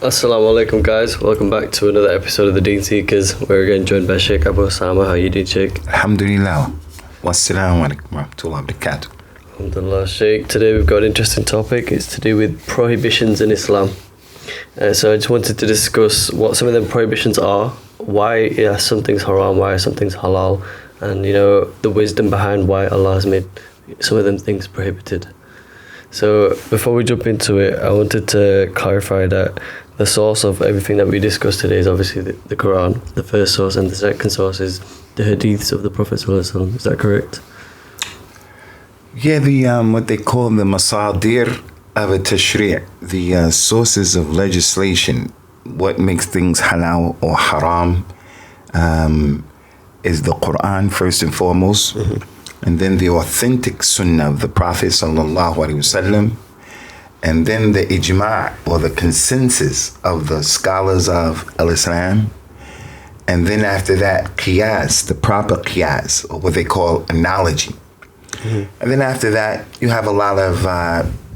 Assalamu alaikum guys, welcome back to another episode of the Deen Seekers. We're again joined by Sheikh Abu Usamah. How you doing, Sheikh? Alhamdulillah. Wassalamu alaikum wa rahmatullahi wa barakatuh. Alhamdulillah, Sheikh. Today we've got an interesting topic. It's to do with prohibitions in Islam. So I just wanted to discuss what some of them prohibitions are, why some things haram, why some things halal, and the wisdom behind why Allah has made some of them things prohibited. So before we jump into it, I wanted to clarify that the source of everything that we discussed today is obviously the Quran, the first source, and the second source is the hadiths of the Prophet ﷺ. Is that correct? Yeah, the what they call the masadir of a tashri', the sources of legislation, what makes things halal or haram, is the Quran first and foremost, and then the authentic sunnah of the Prophet sallallahu alaihi wasallam, and then the ijma' or the consensus of the scholars of al-Islam, and then after that qiyas, the proper qiyas, or what they call analogy. And then after that, you have a lot of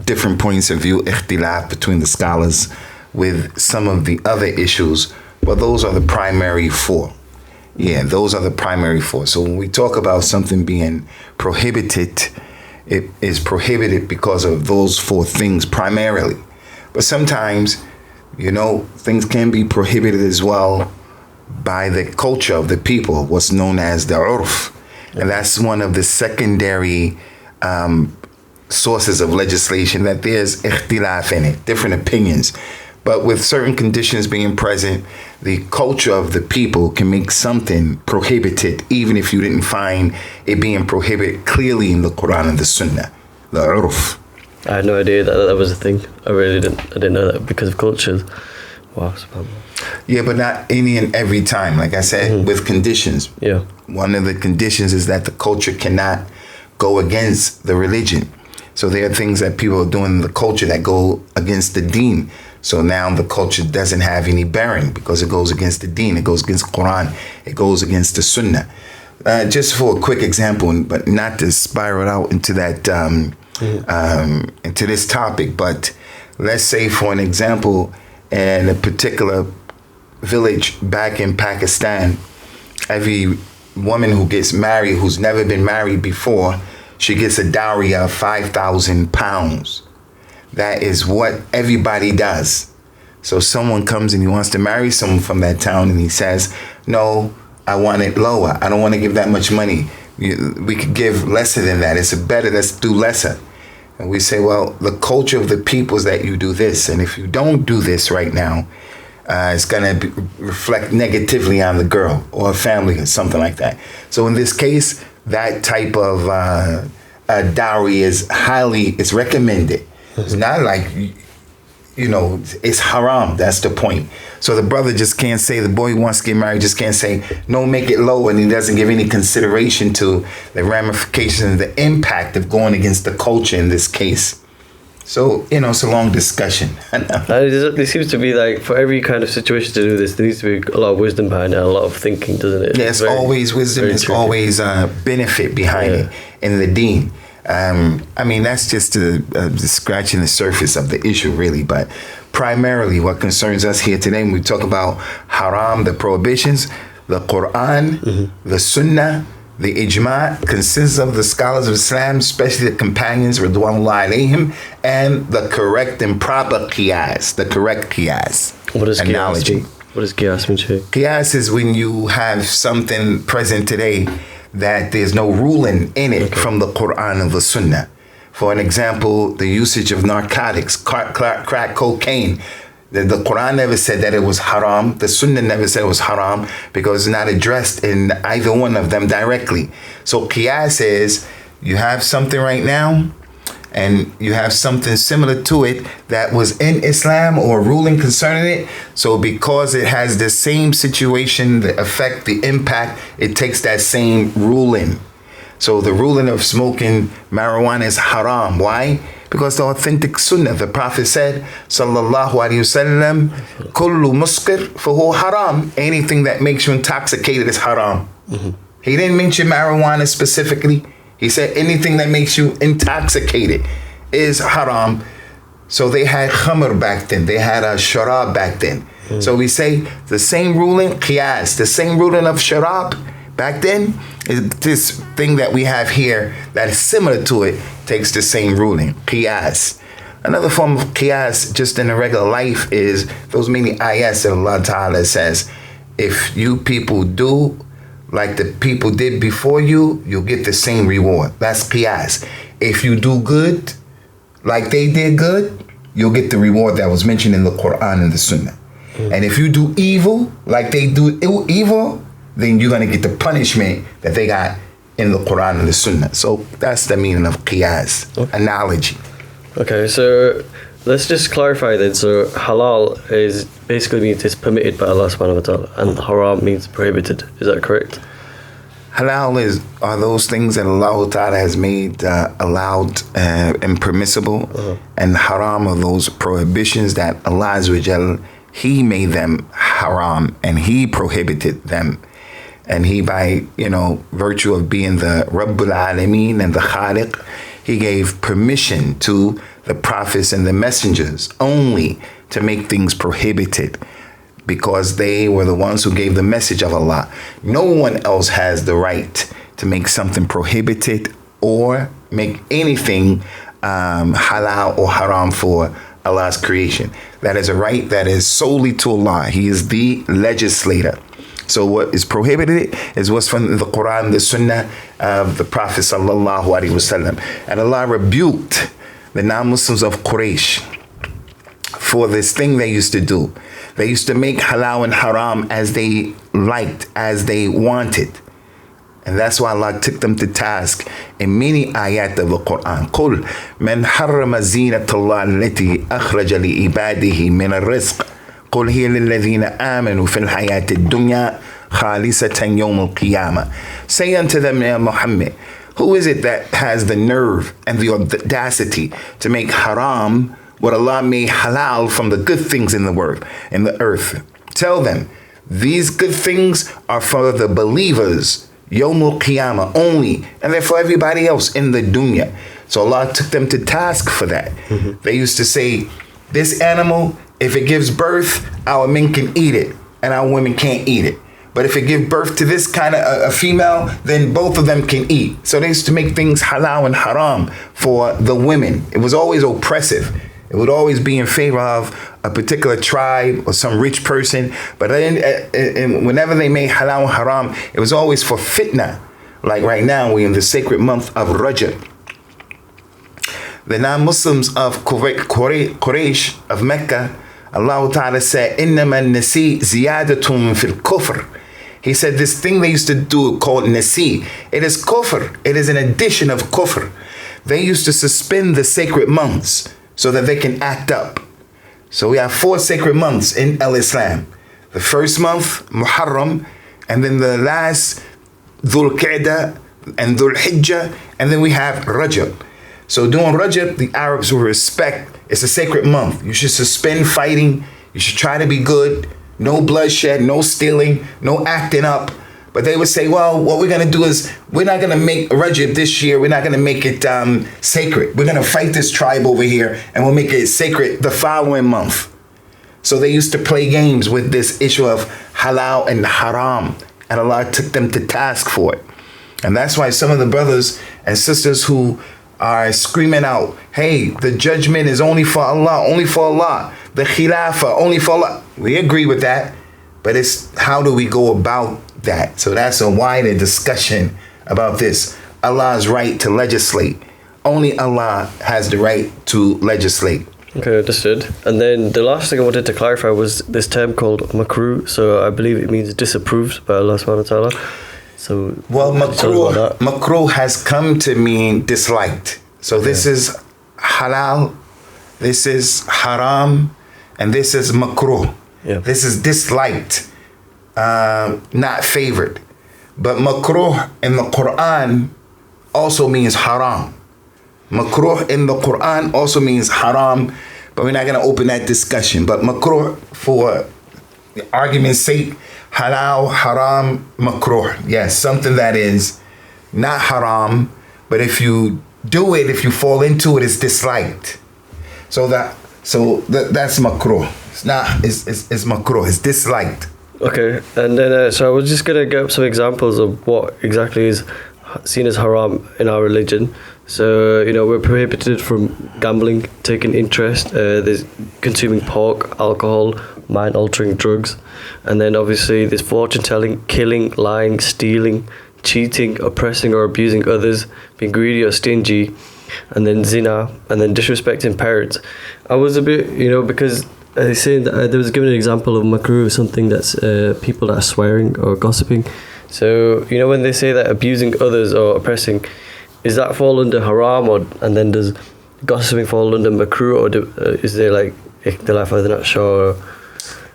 different points of view, ikhtilaf between the scholars with some of the other issues, but those are the primary four. Yeah, those are the primary four. So when we talk about something being prohibited, it is prohibited because of those four things primarily. But sometimes, things can be prohibited as well by the culture of the people, what's known as the urf. And that's one of the secondary sources of legislation, that there's ikhtilaf in it, different opinions. But with certain conditions being present, the culture of the people can make something prohibited, even if you didn't find it being prohibited clearly in the Quran and the Sunnah, the urf. I had no idea that was a thing. I didn't know that because of cultures. Wow, subhanAllah. Yeah, but not any and every time. Like I said, with conditions. Yeah. One of the conditions is that the culture cannot go against the religion. So there are things that people are doing in the culture that go against the Deen. So now the culture doesn't have any bearing because it goes against the Deen, it goes against the Quran, it goes against the Sunnah. Just for a quick example, but not to spiral out into that, into this topic, but let's say for an example, in a particular village back in Pakistan, every woman who gets married, who's never been married before, she gets a dowry of 5,000 pounds. That is what everybody does. So someone comes and he wants to marry someone from that town and he says, no, I want it lower. I don't want to give that much money. We could give lesser than that. It's better, let's do lesser. And we say, well, the culture of the people is that you do this. And if you don't do this right now, it's going to reflect negatively on the girl or a family or something like that. So in this case, that type of dowry is it's recommended. It's not like, it's haram. That's the point. So the brother just can't say, the boy who wants to get married just can't say, no, make it low. And he doesn't give any consideration to the ramifications and the impact of going against the culture in this case. So, it's a long discussion. There seems to be like, for every kind of situation to do this, there needs to be a lot of wisdom behind it, a lot of thinking, doesn't it? There's always wisdom, there's always benefit behind it in the Deen. That's just scratching the surface of the issue, really. But primarily what concerns us here today, when we talk about haram, the prohibitions, the Quran, the Sunnah, the ijma' consists of the scholars of Islam, especially the companions, Ridwanullah alayhim, and the correct and proper qiyas, the correct qiyas. What is analogy. What does qiyas mean, Sheikh? Qiyas is when you have something present today that there's no ruling in it from the Quran and the Sunnah. For an example, the usage of narcotics, crack cocaine. The Quran never said that it was haram. The Sunnah never said it was haram because it's not addressed in either one of them directly. So qiyas is, you have something right now and you have something similar to it that was in Islam or ruling concerning it. So because it has the same situation, the effect, the impact, it takes that same ruling. So the ruling of smoking marijuana is haram. Why? Because the authentic sunnah, the Prophet said, sallallahu alaihi wasallam, kullu muskir fahu haram. Anything that makes you intoxicated is haram. He didn't mention marijuana specifically. He said anything that makes you intoxicated is haram. So they had khamr back then. They had a sharab back then. So we say the same ruling, qiyas, the same ruling of sharab back then is this thing that we have here that is similar to it, takes the same ruling, qiyas. Another form of qiyas just in the regular life is those many ayats that Allah Ta'ala says, if you people do like the people did before you, you'll get the same reward. That's qiyas. If you do good like they did good, you'll get the reward that was mentioned in the Quran and the Sunnah. And if you do evil like they do evil, then you're going to get the punishment that they got in the Quran and the Sunnah. So that's the meaning of qiyas, analogy. Okay, so let's just clarify then. So halal is basically means it's permitted by Allah subhanahu wa ta'ala, and haram means prohibited. Is that correct? Halal are those things that Allah Ta'ala has made allowed and permissible, and haram are those prohibitions that Allah Azza wa Jal, He made them haram and He prohibited them. And He, by virtue of being the Rabbul Alameen and the Khaliq, He gave permission to the prophets and the messengers only to make things prohibited, because they were the ones who gave the message of Allah. No one else has the right to make something prohibited or make anything halal or haram for Allah's creation. That is a right that is solely to Allah. He is the legislator. So what is prohibited is what's from the Quran, the Sunnah of the Prophet sallallahu alaihi wasallam. And Allah rebuked the non-Muslims of Quraysh for this thing they used to do. They used to make halal and haram as they liked, as they wanted. And that's why Allah took them to task in many ayat of the Quran. قُلْ مَنْ حَرَّمَ زِينَةَ اللَّهِ الَّتِي أَخْرَجَ لِعِبَادِهِ مِنَ الرِّزْقِ قُلْ هِيَ لِلَّذِينَ آمَنُوا فِي الْحَيَاةِ الدُّنْيَا خَالِصَةً يَوْمَ الْقِيَامَةِ. Say unto them, Ya Muhammad, who is it that has the nerve and the audacity to make haram what Allah made halal from the good things in the world, in the earth? Tell them, these good things are for the believers, Yawmul Qiyamah only, and they're for everybody else in the dunya. So Allah took them to task for that. They used to say, this animal, if it gives birth, our men can eat it, and our women can't eat it. But if it gives birth to this kind of a female, then both of them can eat. So they used to make things halal and haram for the women. It was always oppressive. It would always be in favor of a particular tribe or some rich person. But then, whenever they made halal and haram, it was always for fitna. Like right now, we're in the sacred month of Rajab. The non-Muslims of Quraysh of Mecca, Allah Ta'ala said, إِنَّمَا النَّسِي زِيَادَةٌ فِي الْكُفْرِ. He said this thing they used to do called nasi, it is kufr. It is an addition of kufr. They used to suspend the sacred months so that they can act up. So we have 4 sacred months in Islam. The first month, Muharram, and then the last, Dhul Qa'dah and Dhul Hijjah, and then we have Rajab. So during Rajab, the Arabs will respect, it's a sacred month. You should suspend fighting. You should try to be good. No bloodshed, no stealing, no acting up. But they would say, well, what we're going to do is we're not going to make Rajab this year. We're not going to make it sacred. We're going to fight this tribe over here and we'll make it sacred the following month. So they used to play games with this issue of halal and haram. And Allah took them to task for it. And that's why some of the brothers and sisters who are screaming out, hey, the judgment is only for Allah, only for Allah. The khilafah, only for Allah. We agree with that. But it's how do we go about that? So that's a wider discussion about this. Allah's right to legislate. Only Allah has the right to legislate. Okay, understood. And then the last thing I wanted to clarify was this term called makruh. So I believe it means disapproved by Allah subhanahu wa ta'ala. So, well, makruh has come to mean disliked. So this is halal, this is haram, and this is makruh. Yeah. This is disliked, not favored. But makruh in the Quran also means haram. Makruh in the Quran also means haram, but we're not going to open that discussion. But makruh, for the argument's sake, halal, haram, makruh. Yes, something that is not haram, but if you do it, if you fall into it, it's disliked. That's makruh. It's not. It's makruh. It's disliked. Okay, and then so I was just gonna get some examples of what exactly is seen as haram in our religion. So we're prohibited from gambling, taking interest, there's consuming pork, alcohol, mind-altering drugs, and then obviously there's fortune telling, killing, lying, stealing, cheating, oppressing or abusing others, being greedy or stingy, and then zina, and then disrespecting parents. I was a bit, because they say that there was given an example of makruh, something that's people that are swearing or gossiping. So when they say that abusing others or oppressing, is that fall under haram, and then does gossiping fall under makruh, or is there like ikhtilaf? I'm not sure.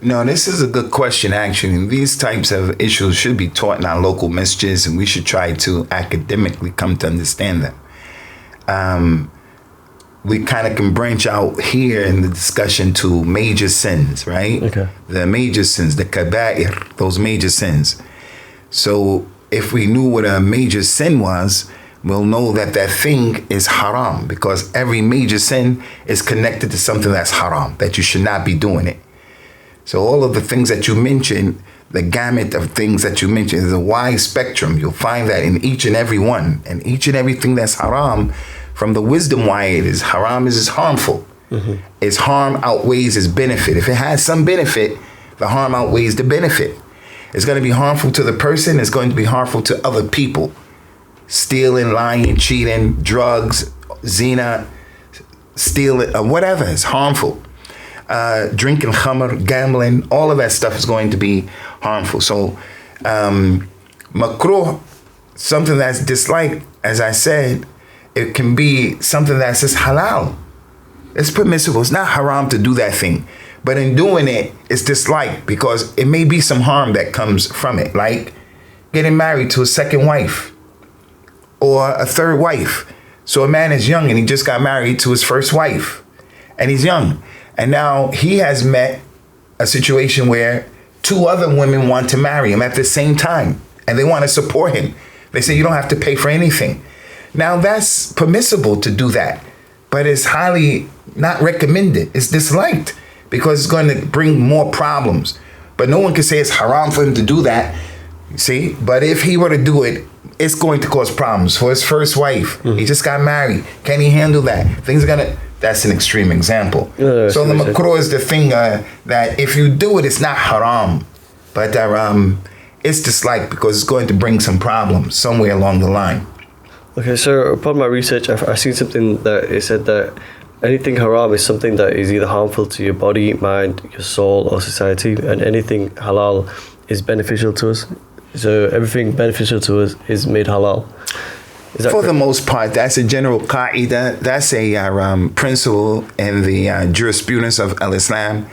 No, this is a good question, actually. These types of issues should be taught in our local masjids, and we should try to academically come to understand them. We kind of can branch out here in the discussion to major sins, right? Okay. The major sins, the kaba'ir, those major sins. So if we knew what a major sin was, we'll know that that thing is haram, because every major sin is connected to something that's haram, that you should not be doing it. So all of the things that you mentioned, the gamut of things that you mentioned, is a wide spectrum. You'll find that in each and every one. And each and everything that's haram, from the wisdom why it is haram, is harmful. Mm-hmm. Its harm outweighs its benefit. If it has some benefit, the harm outweighs the benefit. It's going to be harmful to the person. It's going to be harmful to other people. Stealing, lying, cheating, drugs, zina, stealing, whatever is harmful. Drinking khamr, gambling, all of that stuff is going to be harmful. So makruh, something that's disliked, as I said, it can be something that's just halal. It's permissible. It's not haram to do that thing. But in doing it, it's disliked because it may be some harm that comes from it, like getting married to a second wife or a third wife. So a man is young and he just got married to his first wife, and he's young. And now he has met a situation where two other women want to marry him at the same time, and they want to support him. They say, you don't have to pay for anything. Now that's permissible to do that, but it's highly not recommended. It's disliked because it's going to bring more problems. But no one can say it's haram for him to do that, you see? But if he were to do it, it's going to cause problems for his first wife. Mm-hmm. He just got married. Can he handle that? Things are going to... That's an extreme example. So the makruh is the thing that if you do it, it's not haram. But it's disliked because it's going to bring some problems somewhere along the line. Okay, so upon my research, I've seen something that it said that anything haram is something that is either harmful to your body, mind, your soul, or society, and anything halal is beneficial to us. So everything beneficial to us is made halal. Is that For correct? the most part, that's a general qaida. That's a principle in the jurisprudence of Islam.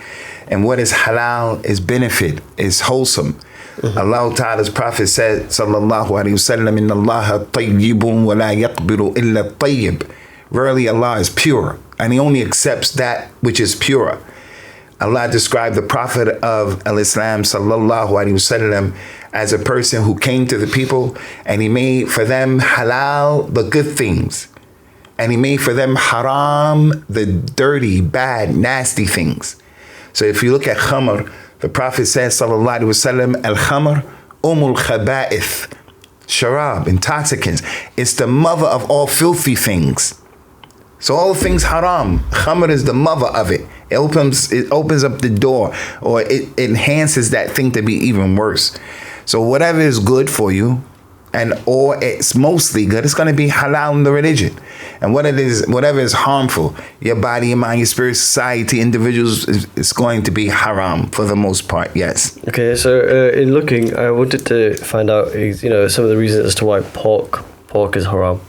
And what is halal is benefit, is wholesome. Mm-hmm. Allah Ta'ala's Prophet said, Sallallahu Alaihi Wasallam, Inna Allaha tayyibun wa la yaqbiru illa tayyib. Verily Allah is pure, and He only accepts that which is pure. Allah described the Prophet of Islam, Sallallahu Alaihi Wasallam, as a person who came to the people and he made for them halal, the good things. And he made for them haram, the dirty, bad, nasty things. So if you look at khamr, the Prophet says, Sallallahu Alaihi Wasallam, al-khamr, umul khaba'ith, sharab, intoxicants. It's the mother of all filthy things. So all things haram, khamr is the mother of it. It opens up the door, or it enhances that thing to be even worse. So whatever is good for you, or it's mostly good, it's going to be halal in the religion. And whatever is harmful, your body, your mind, your spirit, society, individuals, it's going to be haram for the most part, yes. Okay, so in looking, I wanted to find out, some of the reasons as to why pork is haram.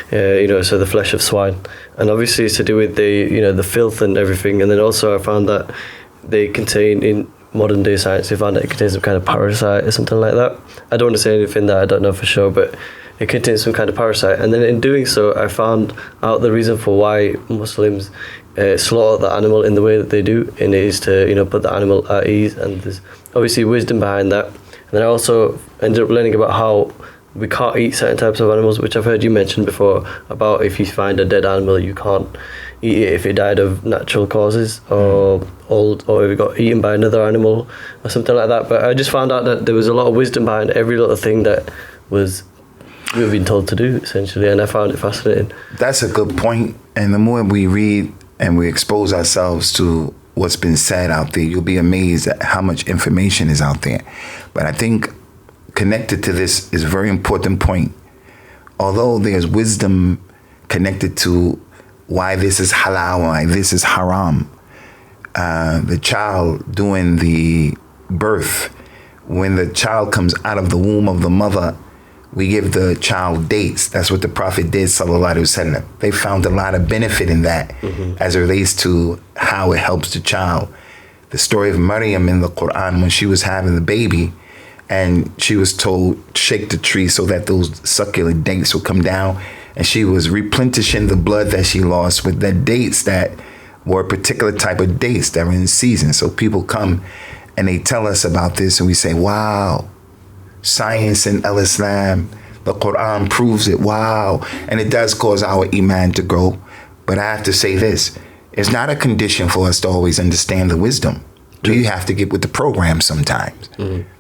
So the flesh of swine, and obviously it's to do with the filth and everything. And then also I found that they contain, in modern day science, they found that it contains some kind of parasite or something like that. I don't want to say anything that I don't know for sure, but it contains some kind of parasite. And then in doing so, I found out the reason for why Muslims slaughter the animal in the way that they do, and it is to put the animal at ease. And there's obviously wisdom behind that. And then I also ended up learning about how we can't eat certain types of animals, which I've heard you mention before, about if you find a dead animal, you can't eat it if it died of natural causes or old, or if it got eaten by another animal or something like that. But I just found out that there was a lot of wisdom behind every little thing that was we were being told to do, essentially, and I found it fascinating. That's a good point. And the more we read and we expose ourselves to what's been said out there, you'll be amazed at how much information is out there. But I think connected to this is a very important point. Although there's wisdom connected to why this is halal, why this is haram, the child doing the birth, when the child comes out of the womb of the mother, we give the child dates. That's what the Prophet did, sallallahu alaihi wasallam. They found a lot of benefit in that as it relates to how it helps the child. The story of Maryam in the Quran, when she was having the baby and she was told, shake the tree so that those succulent dates will come down. And she was replenishing the blood that she lost with the dates that were a particular type of dates that were in season. So people come and they tell us about this and we say, wow, science in Islam, the Quran proves it, wow. And it does cause our iman to grow. But I have to say this, it's not a condition for us to always understand the wisdom. We have to get with the program sometimes.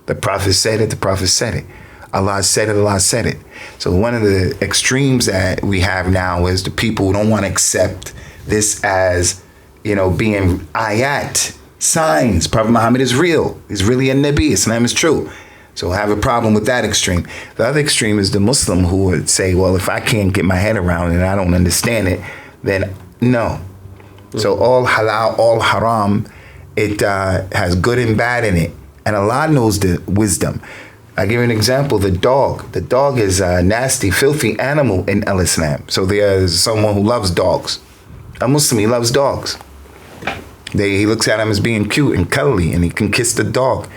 The Prophet said it, the Prophet said it. Allah said it, Allah said it. So one of the extremes that we have now is the people who don't want to accept this as, being ayat, signs. Prophet Muhammad is real. He's really a Nabi. Islam is true. So I have a problem with that extreme. The other extreme is the Muslim who would say, well, if I can't get my head around it and I don't understand it, then no. So all halal, all haram, it has good and bad in it. And Allah knows the wisdom. I give you an example, the dog. The dog is a nasty, filthy animal in Islam. So there's someone who loves dogs. A Muslim, he loves dogs. He looks at him as being cute and cuddly, and he can kiss the dog.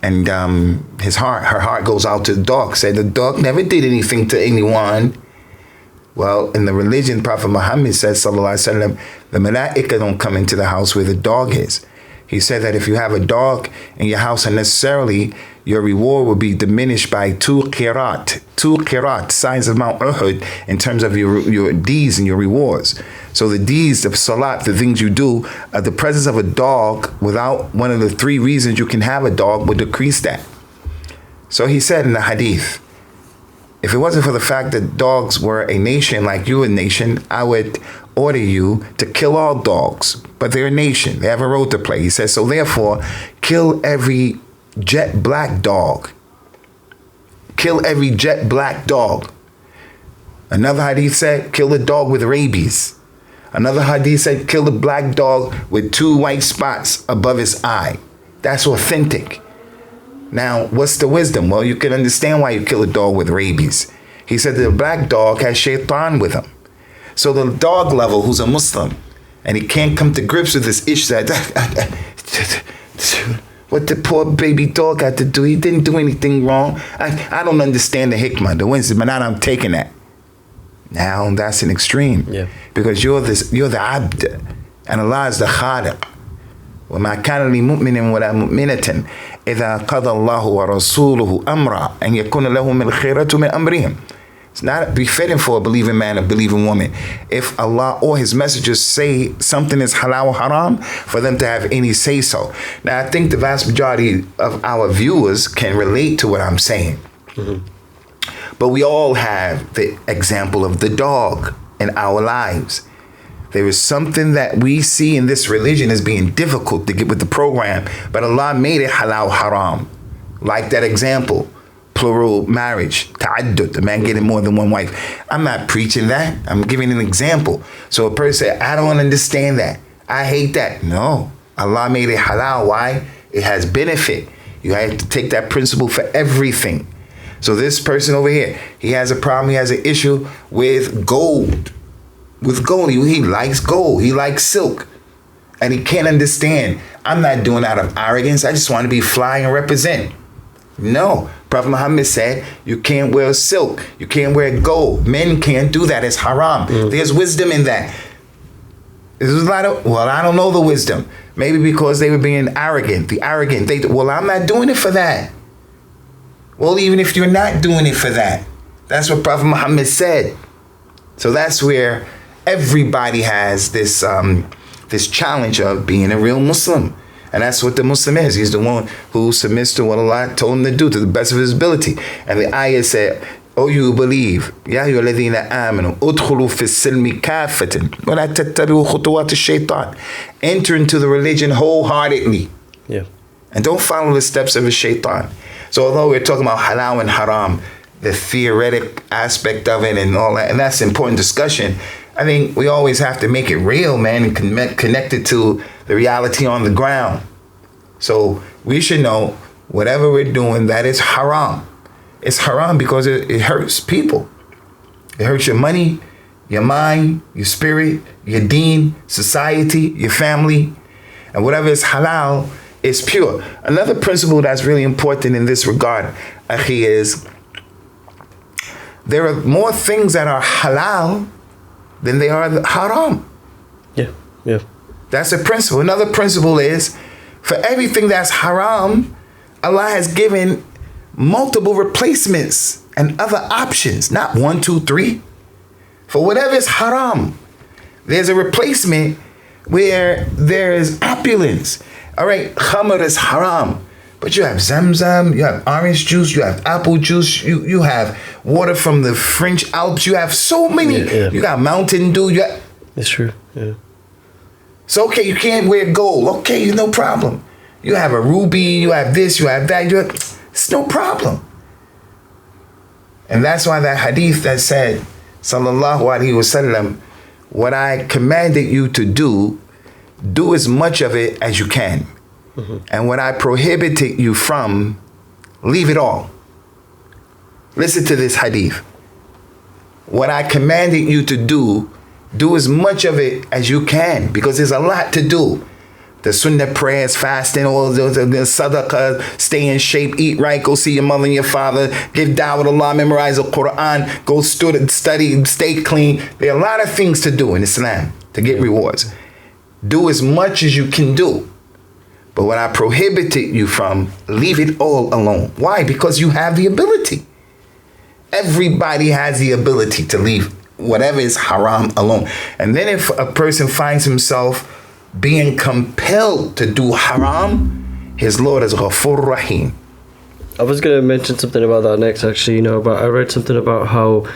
And her heart goes out to the dog. Said the dog never did anything to anyone. Well, in the religion, Prophet Muhammad said, sallallahu alaihi wasallam, the malaika don't come into the house where the dog is. He said that if you have a dog in your house, unnecessarily, your reward will be diminished by 2 qirat, signs of Mount Uhud, in terms of your deeds and your rewards. So the deeds of salat, the things you do, the presence of a dog without one of the 3 reasons you can have a dog would decrease that. So he said in the hadith, if it wasn't for the fact that dogs were a nation like you a nation, I would order you to kill all dogs. But they're a nation. They have a role to play. He says, so therefore, kill every jet black dog. Kill every jet black dog. Another hadith said, kill a dog with rabies. Another hadith said, kill a black dog with 2 white spots above his eye. That's authentic. Now, what's the wisdom? Well, you can understand why you kill a dog with rabies. He said the black dog has shaitan with him. So the dog level who's a Muslim, and he can't come to grips with this issue that what the poor baby dog had to do, he didn't do anything wrong. I don't understand the hikmah, the wisdom, but now I'm taking that. Now that's an extreme. Yeah. Because you're the abd, and Allah is the khaliq. وَمَا كَانَ لِمُؤْمِنٍ وَلَا مُؤْمِنَةٍ إِذَا قَضَى اللَّهُ وَرَسُولُهُ أَمْرًا أَنْ يَكُونَ لَهُمُ الْخِيرَةُ مِنْ أَمْرِهِمْ. It's not befitting for a believing man, a believing woman, if Allah or his messengers say something is halal or haram, for them to have any say so. Now, I think the vast majority of our viewers can relate to what I'm saying. But we all have the example of the dog in our lives. There is something that we see in this religion as being difficult to get with the program, but Allah made it halal haram. Like that example, plural marriage, ta'addud, the man getting more than one wife. I'm not preaching that. I'm giving an example. So a person said, I don't understand that. I hate that. No, Allah made it halal. Why? It has benefit. You have to take that principle for everything. So this person over here, he has a problem, he has an issue with gold. With gold, he likes gold, he likes silk. And he can't understand, I'm not doing it out of arrogance, I just want to be fly and represent. No, Prophet Muhammad said, you can't wear silk, you can't wear gold. Men can't do that, it's haram. There's wisdom in that. There's a lot of, I don't know the wisdom. Maybe because they were being arrogant, I'm not doing it for that. Well, even if you're not doing it for that, that's what Prophet Muhammad said. So that's where everybody has this challenge of being a real Muslim. And that's what the Muslim is. He's the one who submits to what Allah told him to do to the best of his ability. And the ayah said, "Oh, you believe, Ya ayyuhalladhina amanu, udkhulu fis silmi kaffatan, wa la tattabi'u khutuwat ash-shaytan." Enter into the religion wholeheartedly. Yeah. And don't follow the steps of a shaitan. So although we're talking about halal and haram, the theoretic aspect of it and all that, and that's an important discussion, I think we always have to make it real, man, and connect it to the reality on the ground. So we should know whatever we're doing that is haram. It's haram because it hurts people. It hurts your money, your mind, your spirit, your deen, society, your family. And whatever is halal is pure. Another principle that's really important in this regard, Akhi, is there are more things that are halal than they are haram. Yeah. Yeah. That's a principle. Another principle is for everything that's haram, Allah has given multiple replacements and other options, not 1, 2, 3. For whatever is haram, there's a replacement where there is opulence. All right, khamr is haram, but you have zamzam, you have orange juice, you have apple juice, you have water from the French Alps, you have so many. Yeah. You got Mountain Dew. It's true. Yeah. So, okay, you can't wear gold. Okay, no problem. You have a ruby, you have this, you have that. It's no problem. And that's why that hadith that said, sallallahu alaihi wasallam, what I commanded you to do as much of it as you can. Mm-hmm. And what I prohibited you from, leave it all. Listen to this hadith. What I commanded you to do as much of it as you can, because there's a lot to do. The sunnah prayers, fasting, all those, the sadaqah, stay in shape, eat right, go see your mother and your father, give da'wah to Allah, memorize the Quran, go study, stay clean. There are a lot of things to do in Islam to get rewards. Do as much as you can do. But what I prohibited you from, leave it all alone. Why? Because you have the ability. Everybody has the ability to leave whatever is haram alone. And then if a person finds himself being compelled to do haram, his Lord is Ghafur Rahim. I was going to mention something about that next, actually. I read something about how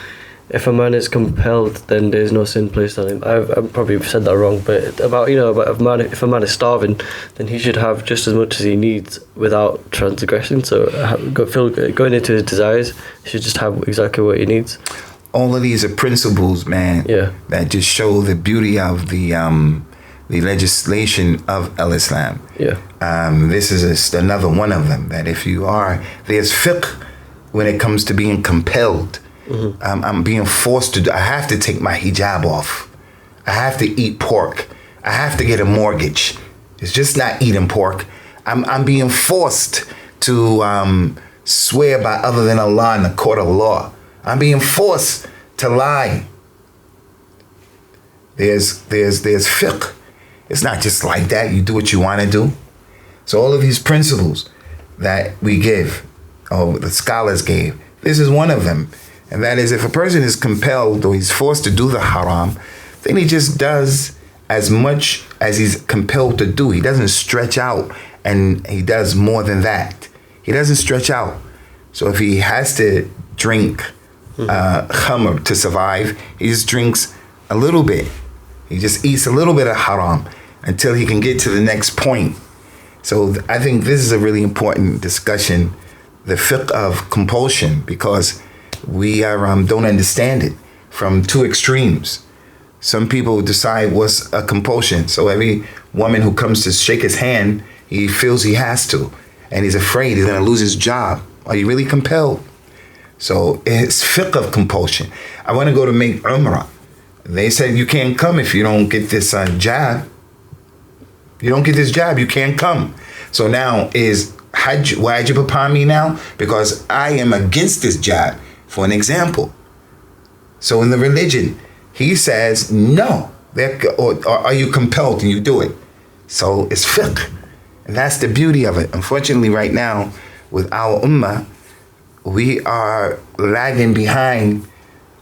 if a man is compelled, then there's no sin placed on him. I've probably said that wrong, but about if a man is starving, then he should have just as much as he needs without transgressing. So going into his desires, he should just have exactly what he needs. All of these are principles, man, that just show the beauty of the legislation of Islam. Yeah. This is just another one of them, that if you are, there's fiqh when it comes to being compelled. Mm-hmm. I'm being forced to I have to take my hijab off. I have to eat pork. I have to get a mortgage. It's just not eating pork. I'm being forced to swear by other than Allah in the court of law. I'm being forced to lie. There's fiqh. It's not just like that. You do what you want to do. So all of these principles that we give, or the scholars gave, this is one of them. And that is, if a person is compelled or he's forced to do the haram, then he just does as much as he's compelled to do. He doesn't stretch out, and he does more than that. He doesn't stretch out. So if he has to drink khamr to survive, he just drinks a little bit. He just eats a little bit of haram until he can get to the next point. So I think this is a really important discussion, the fiqh of compulsion, because we don't understand it from two extremes. Some people decide what's a compulsion. So every woman who comes to shake his hand, he feels he has to, and he's afraid he's going to lose his job. Are you really compelled? So it's fiqh of compulsion. I want to go to make umrah. They said you can't come if you don't get this jab. You don't get this jab, you can't come. So now is wajib upon me now? Because I am against this jab. For an example. So in the religion, he says, no. Or are you compelled and you do it? So it's fiqh. And that's the beauty of it. Unfortunately, right now, with our ummah, we are lagging behind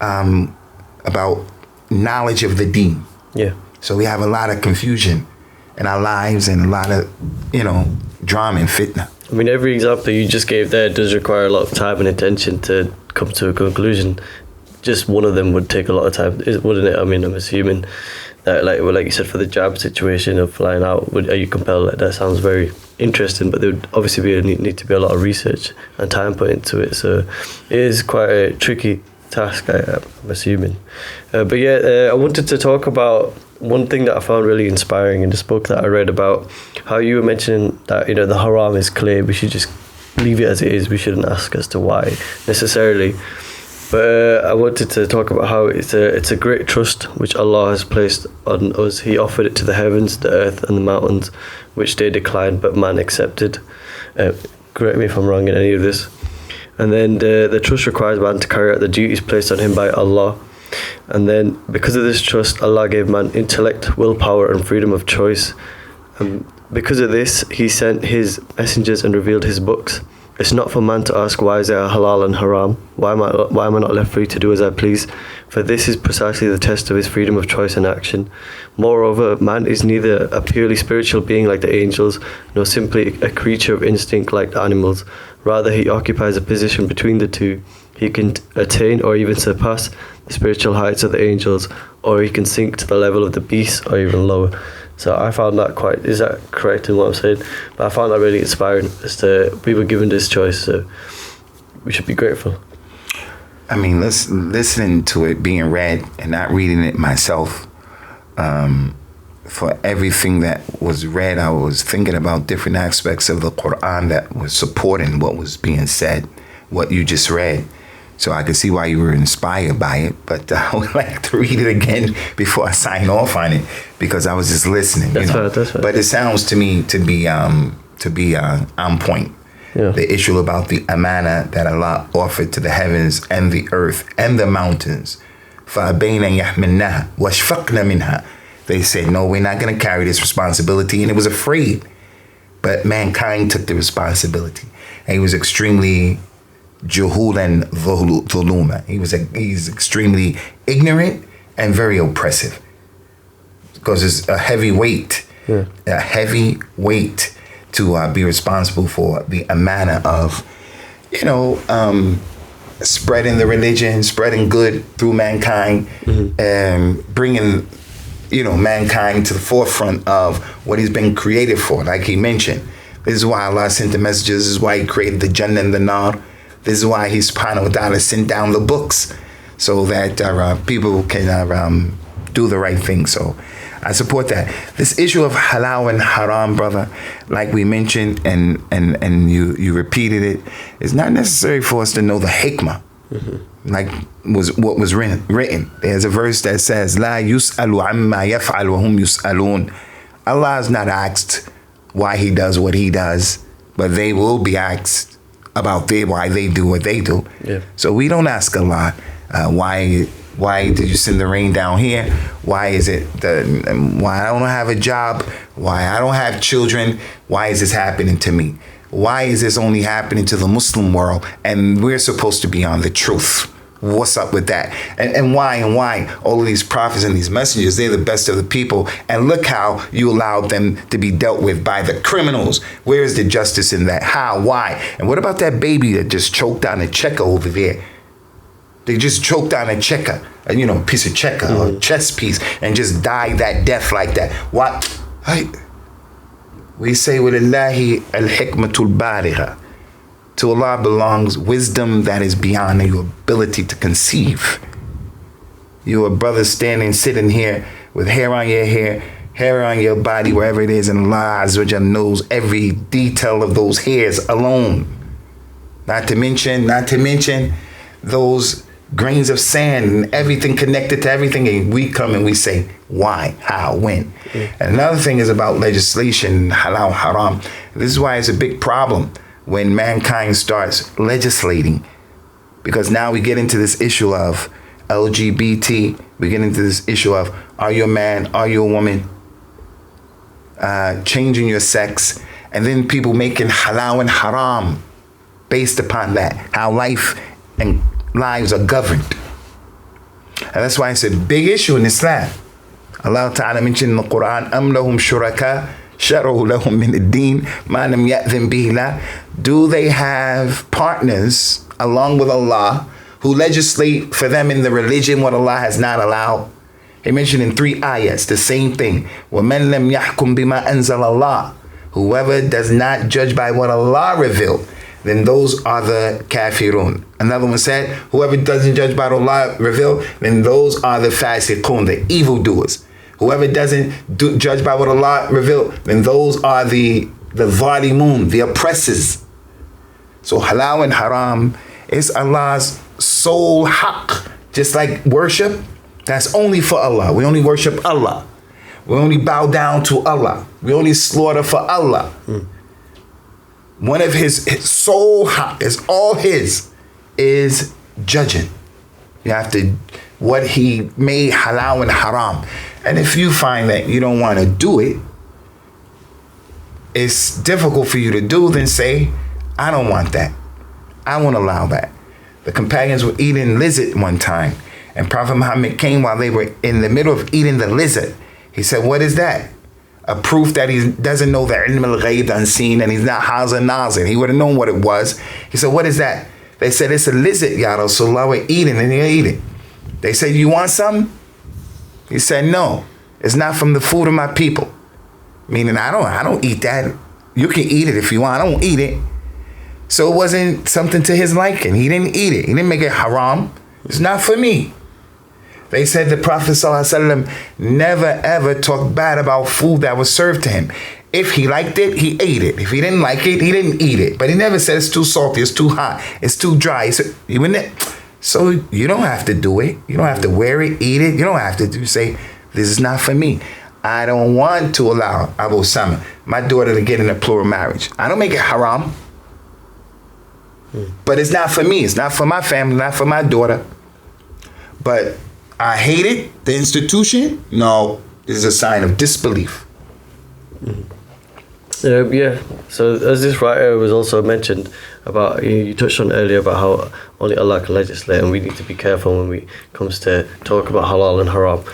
about knowledge of the Deen. Yeah. So we have a lot of confusion in our lives and a lot of, drama and fitna. I mean, every example you just gave there does require a lot of time and attention to come to a conclusion. Just one of them would take a lot of time, wouldn't it? I mean, I'm assuming that, like you said, for the jab situation of flying out, are you compelled? That sounds very interesting, but there would obviously need to be a lot of research and time put into it. So it is quite a tricky task, I'm assuming. But I wanted to talk about one thing that I found really inspiring in this book that I read about how you were mentioning that, the haram is clear. We should just leave it as it is. We shouldn't ask as to why necessarily. But I wanted to talk about how it's a great trust which Allah has placed on us. He offered it to the heavens, the earth and the mountains, which they declined, but man accepted. Correct me if I'm wrong in any of this. And then the trust requires man to carry out the duties placed on him by Allah. And then because of this trust, Allah gave man intellect, willpower and freedom of choice. And because of this, he sent his messengers and revealed his books. It's not for man to ask, why is there halal and haram? Why am I not left free to do as I please? For this is precisely the test of his freedom of choice and action. Moreover, man is neither a purely spiritual being like the angels, nor simply a creature of instinct like the animals. Rather, he occupies a position between the two. He can attain or even surpass the spiritual heights of the angels, or he can sink to the level of the beasts or even lower. So I found that is that correct in what I'm saying? But I found that really inspiring as to we were given this choice, so we should be grateful. I mean, listening to it being read and not reading it myself, for everything that was read, I was thinking about different aspects of the Quran that was supporting what was being said, what you just read. So I could see why you were inspired by it, but I would like to read it again before I sign off on it because I was just listening. That's right. But it sounds to me to be on point. Yeah. The issue about the amana that Allah offered to the heavens and the earth and the mountains. فَأَبَيْنَ يَحْمِلْنَهَا وَأَشْفَقْنَ مِنْهَا. They said, no, we're not going to carry this responsibility, and it was afraid. But mankind took the responsibility, and he was extremely juhulan dhuluma. He's extremely ignorant and very oppressive because it's a heavy weight, to be responsible for the amana of, spreading the religion, spreading good through mankind, and bringing, mankind to the forefront of what he's been created for. Like he mentioned, this is why Allah sent the messages. This is why he created the Jannah and the Nar. This is why he subhanahu wa ta'ala sent down the books so that people can do the right thing. So I support that. This issue of halal and haram, brother, like we mentioned and you repeated it, it's not necessary for us to know the hikmah. Like was what was written. There's a verse that says, La yus'alu amma yaf'al wa hum yus'alun. Allah is not asked why he does what he does, but they will be asked about why they do what they do. Yeah. So we don't ask Allah, why did you send the rain down here? Why is it why I don't have a job? Why I don't have children? Why is this happening to me? Why is this only happening to the Muslim world? And we're supposed to be on the truth. What's up with that? And why all of these prophets and these messengers, they're the best of the people. And look how you allowed them to be dealt with by the criminals. Where is the justice in that? How? Why? And what about that baby that just choked on a checker over there? They just choked on a checker, piece of checker or chess piece and just died that death like that. What? We say, وَلِلَّهِ الْحِكْمَةُ الْبَالِغَةُ. To Allah belongs wisdom that is beyond your ability to conceive. You're a brother sitting here with hair on your hair on your body, wherever it is, and Allah Azza wa Jalla knows every detail of those hairs alone. Not to mention those grains of sand and everything connected to everything. And we come and we say, why, how, when? And another thing is about legislation, halal, haram. This is why it's a big problem when mankind starts legislating, because now we get into this issue of LGBT. We get into this issue of, are you a man? Are you a woman? Changing your sex. And then people making halal and haram based upon that, how life and lives are governed. And that's why it's a big issue in Islam. Allah Ta'ala mentioned in the Quran, أَمْ لَهُمْ شُرَكَاء شَرَعُوا لَهُم مِّنَ الدِّينِ مَا لَمْ يَأْذَن بِهِ اللَّهُ. Do they have partners along with Allah who legislate for them in the religion what Allah has not allowed? He mentioned in 3 ayats the same thing. وَمَنْ لَمْ يَحْكُمْ بِمَا أَنزَلَ اللَّهُ. Whoever does not judge by what Allah revealed, then those are the kafirun. Another one said, whoever doesn't judge by what Allah revealed, then those are the fasiqun, the evildoers. Whoever doesn't judge by what Allah revealed, then those are the zalimun, the oppressors. So halal and haram is Allah's sole haqq. Just like worship, that's only for Allah. We only worship Allah. We only bow down to Allah. We only slaughter for Allah. One of his sole haqq is all his is judging. You have to, what he made halal and haram. And if you find that you don't want to do it, it's difficult for you to do, then say, I don't want that. I won't allow that. The companions were eating lizard one time, and Prophet Muhammad came while they were in the middle of eating the lizard. He said, what is that? A proof that he doesn't know the ilm al-ghayb, the unseen, and he's not hazar nazir. He would have known what it was. He said, what is that? They said, it's a lizard, Ya Rasulullah. We're eating, and they ate it. They said, you want some? He said, no, it's not from the food of my people. Meaning, I don't eat that. You can eat it if you want. I don't eat it. So it wasn't something to his liking. He didn't eat it. He didn't make it haram. It's not for me. They said the Prophet ﷺ never ever talked bad about food that was served to him. If he liked it, he ate it. If he didn't like it, he didn't eat it. But he never said it's too salty, it's too hot, it's too dry. So you don't have to do it. You don't have to wear it, eat it. You don't have to say, this is not for me. I don't want to allow Abu Usamah, my daughter, to get in a plural marriage. I don't make it haram. But it's not for me. It's not for my family, not for my daughter. But I hate it, the institution. No, this is a sign of disbelief. Yeah, so as this writer was also mentioned about, you touched on earlier about how only Allah can legislate and we need to be careful when we comes to talk about halal and haram.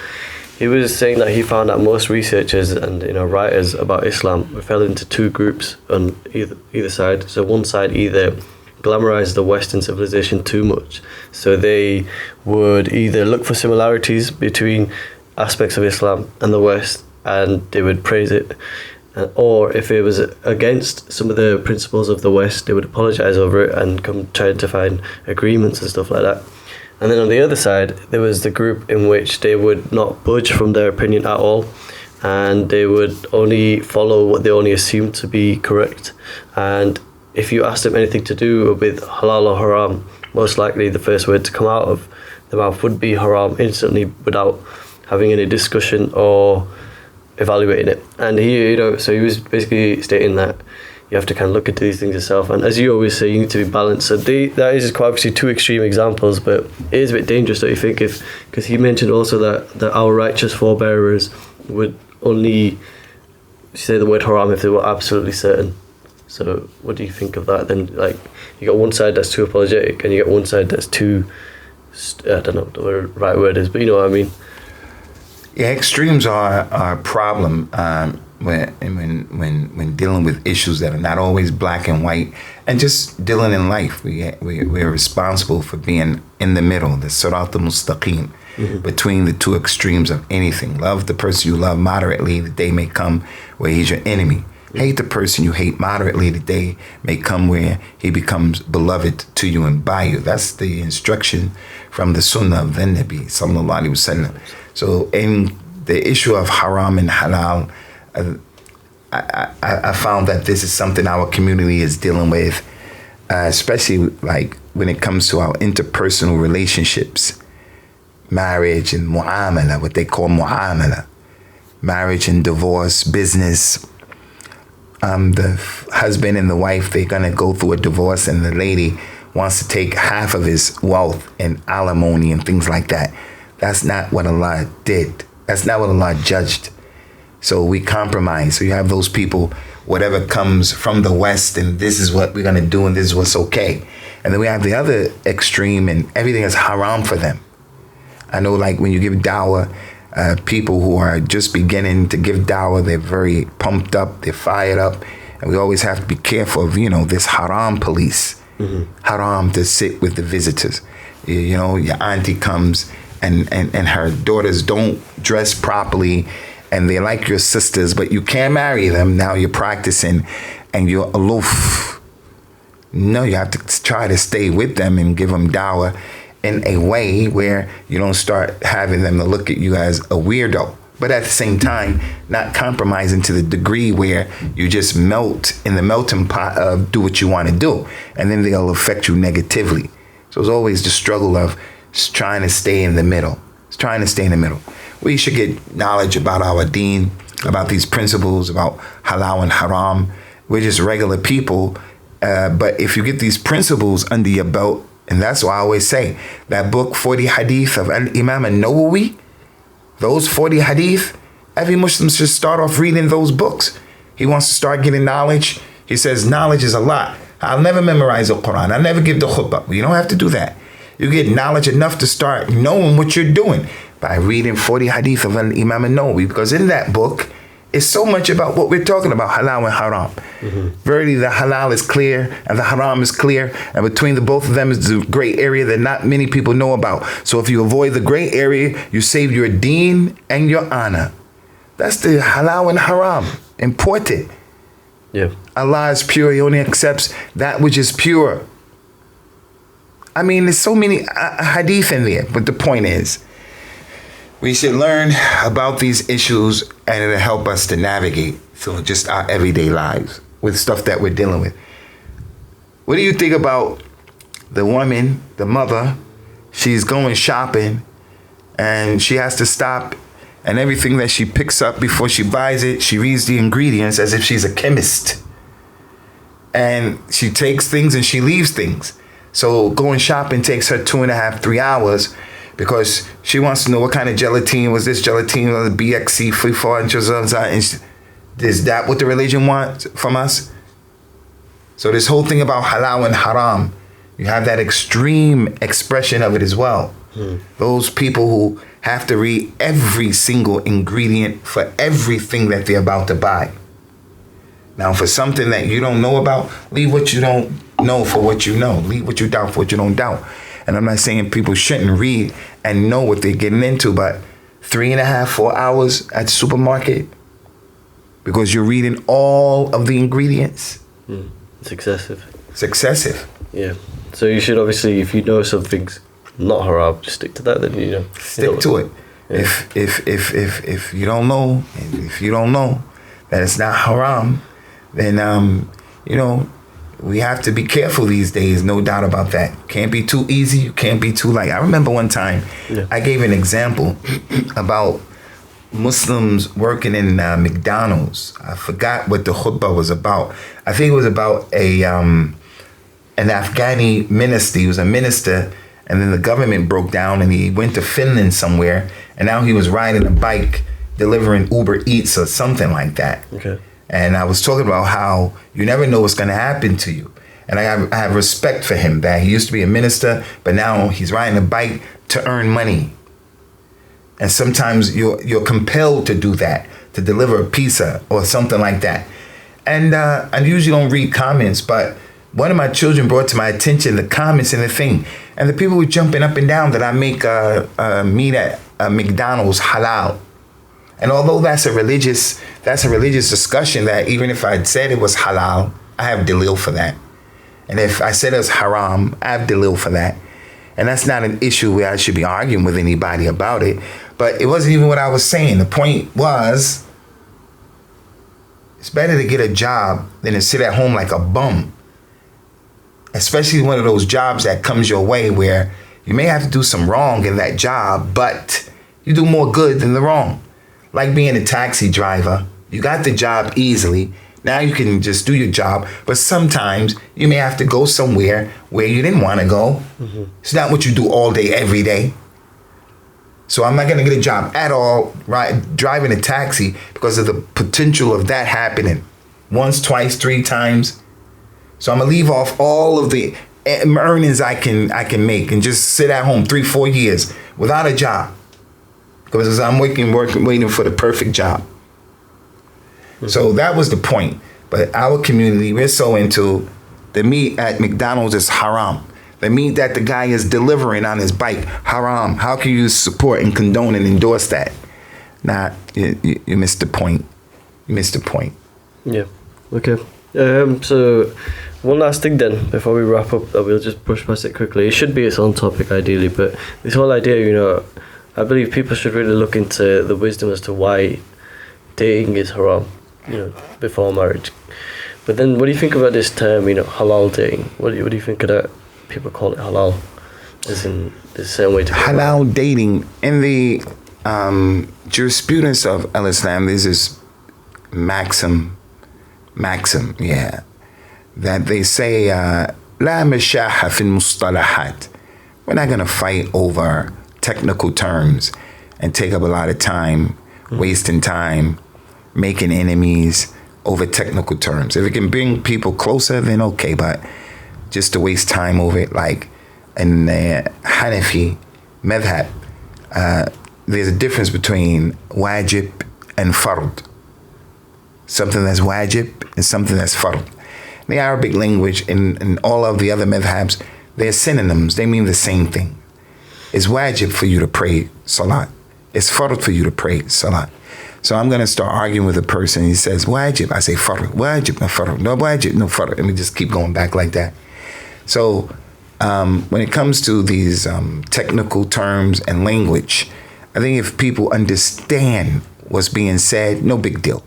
He was saying that he found that most researchers and writers about Islam fell into 2 groups on either side. So one side either glamorized the Western civilization too much, so they would either look for similarities between aspects of Islam and the West and they would praise it, or if it was against some of the principles of the West, they would apologize over it and come trying to find agreements and stuff like that. And then on the other side, there was the group in which they would not budge from their opinion at all, and they would only follow what they only assumed to be correct. And if you asked them anything to do with halal or haram, most likely the first word to come out of the mouth would be haram instantly without having any discussion or evaluating it. And he, so he was basically stating that you have to kind of look into these things yourself. And as you always say, you need to be balanced. So that is quite obviously 2 extreme examples, but it is a bit dangerous, don't you think? Because he mentioned also that our righteous forebearers would only say the word haram if they were absolutely certain. So what do you think of that? Then, like, you got one side that's too apologetic and you got one side that's too, I don't know what the right word is, but you know what I mean. Yeah, extremes are a problem when dealing with issues that are not always black and white, and just dealing in life. We're responsible for being in the middle, the sirat al-mustaqim, between the 2 extremes of anything. Love the person you love moderately, the day may come where he's your enemy. Hate the person you hate moderately, the day may come where he becomes beloved to you and by you. That's the instruction from the sunnah of the Nabi sallallahu alaihi wasallam. So in the issue of haram and halal, I found that this is something our community is dealing with, especially like when it comes to our interpersonal relationships, marriage and mu'amala, what they call mu'amala, marriage and divorce, business. The husband and the wife, they're going to go through a divorce and the lady wants to take half of his wealth and alimony and things like that. That's not what Allah did. That's not what Allah judged. So we compromise. So you have those people, whatever comes from the West, and this is what we're going to do and this is what's okay. And then we have the other extreme and everything is haram for them. I know, like, when you give dawah, people who are just beginning to give dawah, they're very pumped up, they're fired up. And we always have to be careful of, this haram police. Haram to sit with the visitors. Your auntie comes and her daughters don't dress properly and they're like your sisters, but you can't marry them. Now you're practicing and you're aloof. No, you have to try to stay with them and give them dawah in a way where you don't start having them to look at you as a weirdo. But at the same time, not compromising to the degree where you just melt in the melting pot of do what you want to do. And then they'll affect you negatively. So it's always the struggle of trying to stay in the middle. It's trying to stay in the middle. We should get knowledge about our deen, about these principles, about halal and haram. We're just regular people. But if you get these principles under your belt, and that's why I always say, that book, 40 Hadith of Imam al-Nawawi, those 40 Hadith, every Muslim should start off reading those books. He wants to start getting knowledge. He says knowledge is a lot. I'll never memorize the Quran. I'll never give the khutbah. You don't have to do that. You get knowledge enough to start knowing what you're doing by reading 40 Hadith of Imam al-Nawawi, because in that book, it's so much about what we're talking about, halal and haram. Verily, the halal is clear and the haram is clear. And between the both of them is the gray area that not many people know about. So if you avoid the gray area, you save your deen and your honor. That's the halal and haram. Important. Yeah. Allah is pure. He only accepts that which is pure. I mean, there's so many hadith in there. But the point is, we should learn about these issues and it'll help us to navigate through just our everyday lives with stuff that we're dealing with. What do you think about the woman, the mother? She's going shopping and she has to stop, and everything that she picks up before she buys it, she reads the ingredients as if she's a chemist. And she takes things and she leaves things. So going shopping takes her 2.5, 3 hours, because she wants to know what kind of gelatin was this gelatin or the BXC free fall and is that what the religion wants from us? So this whole thing about halal and haram, you have that extreme expression of it as well. Those people who have to read every single ingredient for everything that they're about to buy. Now, for something that you don't know about, leave what you don't know for what you know. Leave what you doubt for what you don't doubt. And I'm not saying people shouldn't read and know what they're getting into, but 3.5, 4 hours at the supermarket because you're reading all of the ingredients. It's excessive. It's excessive. Yeah. So you should obviously, if you know something's not haram, just stick to that. Then stick to it. Yeah. If you don't know, that it's not haram, then we have to be careful these days, no doubt about that. Can't be too easy, you can't be too light. I remember one time I gave an example about Muslims working in McDonald's. I forgot what the khutbah was about. I think it was about an Afghani minister. He was a minister, and then the government broke down and he went to Finland somewhere, and now he was riding a bike delivering Uber Eats or something like that. Okay. And I was talking about how you never know what's going to happen to you. And I have respect for him, that he used to be a minister, but now he's riding a bike to earn money. And sometimes you're compelled to do that, to deliver a pizza or something like that. And I usually don't read comments, but one of my children brought to my attention the comments in the thing. And the people were jumping up and down that I make meat at McDonald's halal. And although that's a religious discussion, that even if I said it was halal, I have dalil for that. And if I said it was haram, I have dalil for that. And that's not an issue where I should be arguing with anybody about it. But it wasn't even what I was saying. The point was, it's better to get a job than to sit at home like a bum. Especially one of those jobs that comes your way where you may have to do some wrong in that job, but you do more good than the wrong. Like being a taxi driver, you got the job easily. Now you can just do your job, but sometimes you may have to go somewhere where you didn't want to go. It's not what you do all day, every day. So I'm not going to get a job at all driving a taxi because of the potential of that happening once, twice, 3 times. So I'm going to leave off all of the earnings I can make and just sit at home 3-4 years without a job. Because I'm waiting for the perfect job. Mm-hmm. So that was the point. But our community, we're so into the meat at McDonald's is haram. The meat that the guy is delivering on his bike, haram. How can you support and condone and endorse that? Nah, you missed the point. You missed the point. Yeah. Okay. So one last thing then, before we wrap up, that we'll just brush past it quickly. It should be its own topic ideally, but this whole idea, I believe people should really look into the wisdom as to why dating is haram, before marriage. But then, what do you think about this term, halal dating? What do you think of that? People call it halal, as in the same way to halal dating. In the jurisprudence of Al-Islam, there's this maxim, that they say, La mashaha fil mustalahat. We're not going to fight over technical terms and take up a lot of time, wasting time, making enemies over technical terms. If it can bring people closer, then okay, but just to waste time over it, like in the Hanafi madhab, there's a difference between wajib and fard. Something that's wajib and something that's fard. In the Arabic language and all of the other madhabs, they're synonyms. They mean the same thing. It's wajib for you to pray salat. It's fard for you to pray salat. So I'm going to start arguing with a person. He says, wajib. I say, fard. Wajib, no fard. No wajib, no fard. And we just keep going back like that. So when it comes to these technical terms and language, I think if people understand what's being said, no big deal.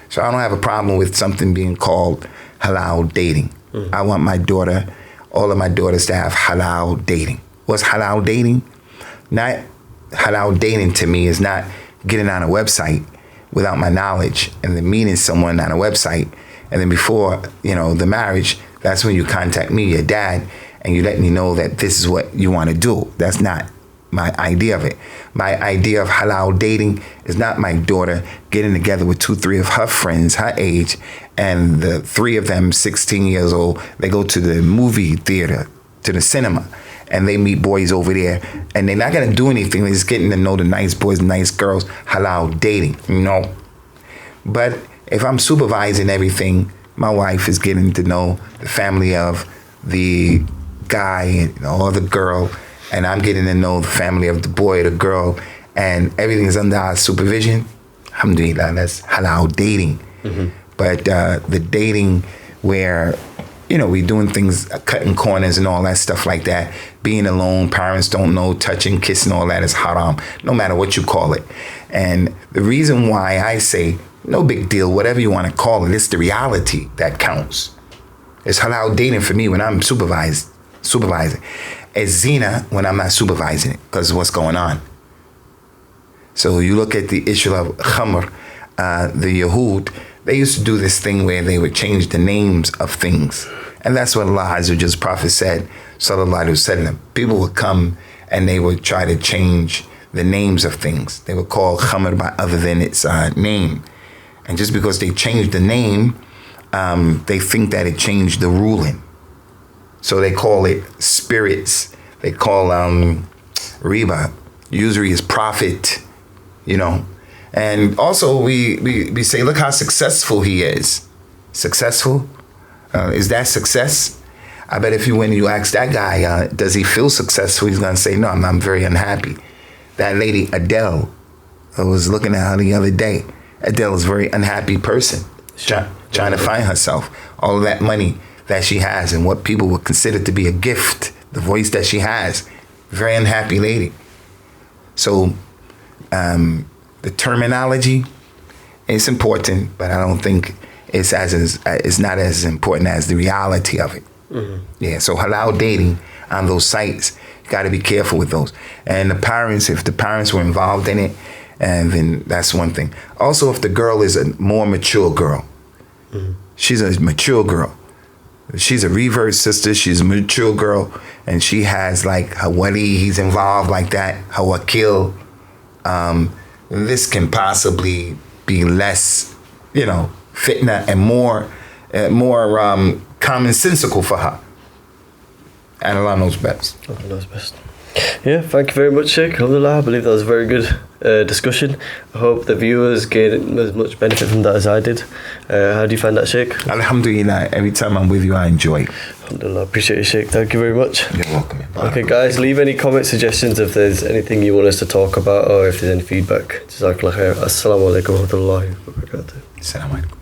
So I don't have a problem with something being called halal dating. I want all of my daughters to have halal dating. What's halal dating? Not halal dating to me is not getting on a website without my knowledge and then meeting someone on a website. And then before, the marriage, that's when you contact me, your dad, and you let me know that this is what you want to do. That's not my idea of it. My idea of halal dating is not my daughter getting together with 2-3 of her friends, her age, and the 3 of them, 16 years old, they go to the movie theater, to the cinema, and they meet boys over there, and they're not going to do anything. They're just getting to know the nice boys, nice girls, halal dating, But if I'm supervising everything, my wife is getting to know the family of the guy or the girl, and I'm getting to know the family of the boy or the girl, and everything is under our supervision. Alhamdulillah, that's halal dating. Mm-hmm. But the dating where, we doing things, cutting corners and all that stuff like that, being alone, parents don't know, touching, kissing, all that is haram, no matter what you call it. And the reason why I say, no big deal, whatever you want to call it, it's the reality that counts. It's halal dating for me when I'm supervising. It's zina when I'm not supervising it, because of what's going on. So you look at the issue of khamr, the Yahud, they used to do this thing where they would change the names of things. And that's what Allah Azza wa Jall's Prophet said, sallallahu alaihi wasallam. People would come and they would try to change the names of things. They would call khamr by other than its name. And just because they changed the name, they think that it changed the ruling. So they call it spirits. They call riba. Usury is profit, And also we say, look how successful he is. Successful? Is that success? I bet when you ask that guy, does he feel successful? He's going to say, no, I'm very unhappy. That lady, Adele, I was looking at her the other day. Adele is a very unhappy person, trying to find herself. All of that money that she has and what people would consider to be a gift, the voice that she has, very unhappy lady. So the terminology is important, but I don't think it's not as important as the reality of it. Mm-hmm. Yeah, so halal dating on those sites, you got to be careful with those. And the parents, if the parents were involved in it, and then that's one thing. Also, if the girl is a more mature girl, she's a mature girl. She's a revert sister. She's a mature girl, and she has like her wali. He's involved like that. Her wakil. This can possibly be less, fitna and more commonsensical for her. And Allah knows best. Allah knows best. Yeah, thank you very much, Sheikh. Alhamdulillah, I believe that was a very good discussion. I hope the viewers gained as much benefit from that as I did. How do you find that, Sheikh? Alhamdulillah, every time I'm with you, I enjoy. Alhamdulillah, appreciate you, Sheikh. Thank you very much. You're welcome. Okay, guys, leave any comment suggestions if there's anything you want us to talk about or if there's any feedback. Jazakallah khair. Assalamu alaikum wa rahmatullahi wa barakatuh. Assalamu alaikum.